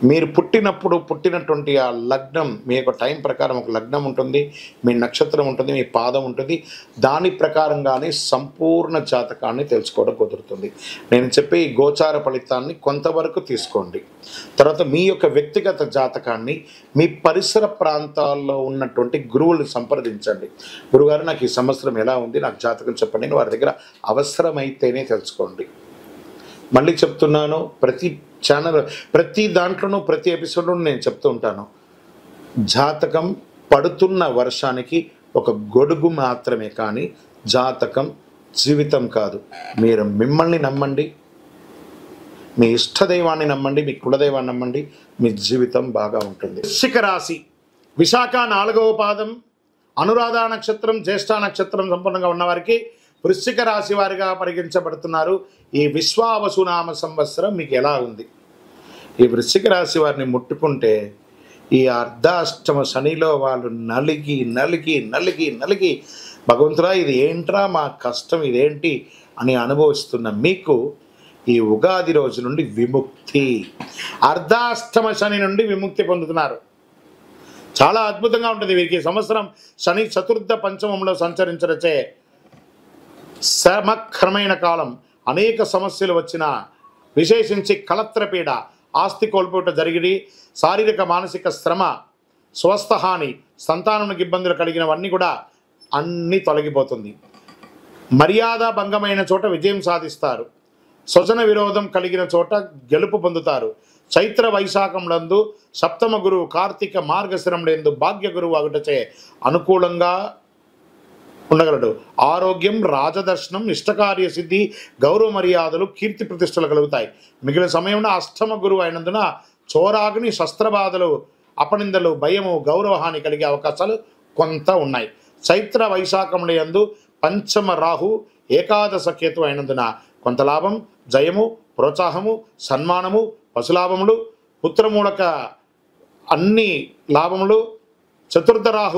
మీరు పుట్టినటువంటి ఆ లగ్నం మీ యొక్క టైం ప్రకారం ఒక లగ్నం ఉంటుంది, మీ నక్షత్రం ఉంటుంది, మీ పాదం ఉంటుంది. దాని ప్రకారంగానే సంపూర్ణ జాతకాన్ని తెలుసుకోవడం కుదురుతుంది. నేను చెప్పే ఈ గోచార ఫలితాన్ని కొంతవరకు తీసుకోండి. తర్వాత మీ యొక్క వ్యక్తిగత జాతకాన్ని మీ పరిసర ప్రాంతాల్లో ఉన్నటువంటి గురువులను సంప్రదించండి. గురుగారు, నాకు ఈ సంవత్సరం ఎలా ఉంది, నాకు జాతకం చెప్పండి. వారి దగ్గర అవసరమైతేనే తెలుసుకోండి. మళ్ళీ చెప్తున్నాను, ప్రతి దాంట్లోనూ ప్రతి ఎపిసోడ్లోనూ నేను చెప్తూ ఉంటాను, జాతకం పడుతున్న వర్షానికి ఒక గొడుగు మాత్రమే, కానీ జాతకం జీవితం కాదు. మీరు మిమ్మల్ని నమ్మండి, మీ ఇష్టదైవాన్ని నమ్మండి, మీ కులదైవాన్ని నమ్మండి, మీ జీవితం బాగా ఉంటుంది. వృశ్చిక రాశి, విశాఖ 4వ పాదం, అనురాధ నక్షత్రం, జ్యేష్ఠ నక్షత్రం సంపూర్ణంగా ఉన్నవారికి వృశ్చిక రాశి వారిగా పరిగణించబడుతున్నారు. ఈ విశ్వావసునామ సంవత్సరం మీకు ఎలా ఉంది? ఈ వృశ్చిక రాశి వారిని ముట్టుకుంటే ఈ అర్ధాష్టమ శనిలో వాళ్ళు నలిగి నలిగి నలిగి నలిగి భగవంతుడా ఇది ఏంట్రా మా కష్టం ఇదేంటి అని అనుభవిస్తున్న మీకు ఈ ఉగాది రోజు నుండి విముక్తి, అర్ధాష్టమ శని నుండి విముక్తి పొందుతున్నారు. చాలా అద్భుతంగా ఉంటుంది వీరికి. సంవత్సరం శని చతుర్థ పంచమంలో సంచరించరచే సమక్రమైన కాలం. అనేక సమస్యలు వచ్చినా, విశేషించి కలత్రపీడ, ఆస్తి కోల్పోవటం జరిగి, శారీరక మానసిక శ్రమ, స్వస్థహాని, సంతానానికి ఇబ్బందులు కలిగినవన్నీ కూడా అన్నీ తొలగిపోతుంది. మర్యాద భంగమైన చోట విజయం సాధిస్తారు. స్వజన విరోధం కలిగిన చోట గెలుపు పొందుతారు. చైత్ర వైశాఖంలందు సప్తమ గురువు, కార్తీక మార్గశిరంలందు భాగ్య గురువు అగుటచే అనుకూలంగా ఉండగలడు. ఆరోగ్యం, రాజదర్శనం, ఇష్టకార్య సిద్ధి, గౌరవ మర్యాదలు, కీర్తి ప్రతిష్టలు కలుగుతాయి. మిగిలిన సమయంలో అష్టమ గురువు అయినందున చోరాగ్ని, శస్త్రబాధలు, అపనిందలు, భయము, గౌరవహాని కలిగే అవకాశాలు కొంత ఉన్నాయి. చైత్ర వైశాఖముల యందు పంచమ రాహు, ఏకాదశ కేతు అయినందున కొంత లాభం, జయము, ప్రోత్సాహము, సన్మానము, పశులాభములు, పుత్రమూలక అన్ని లాభములు. చతుర్థ రాహు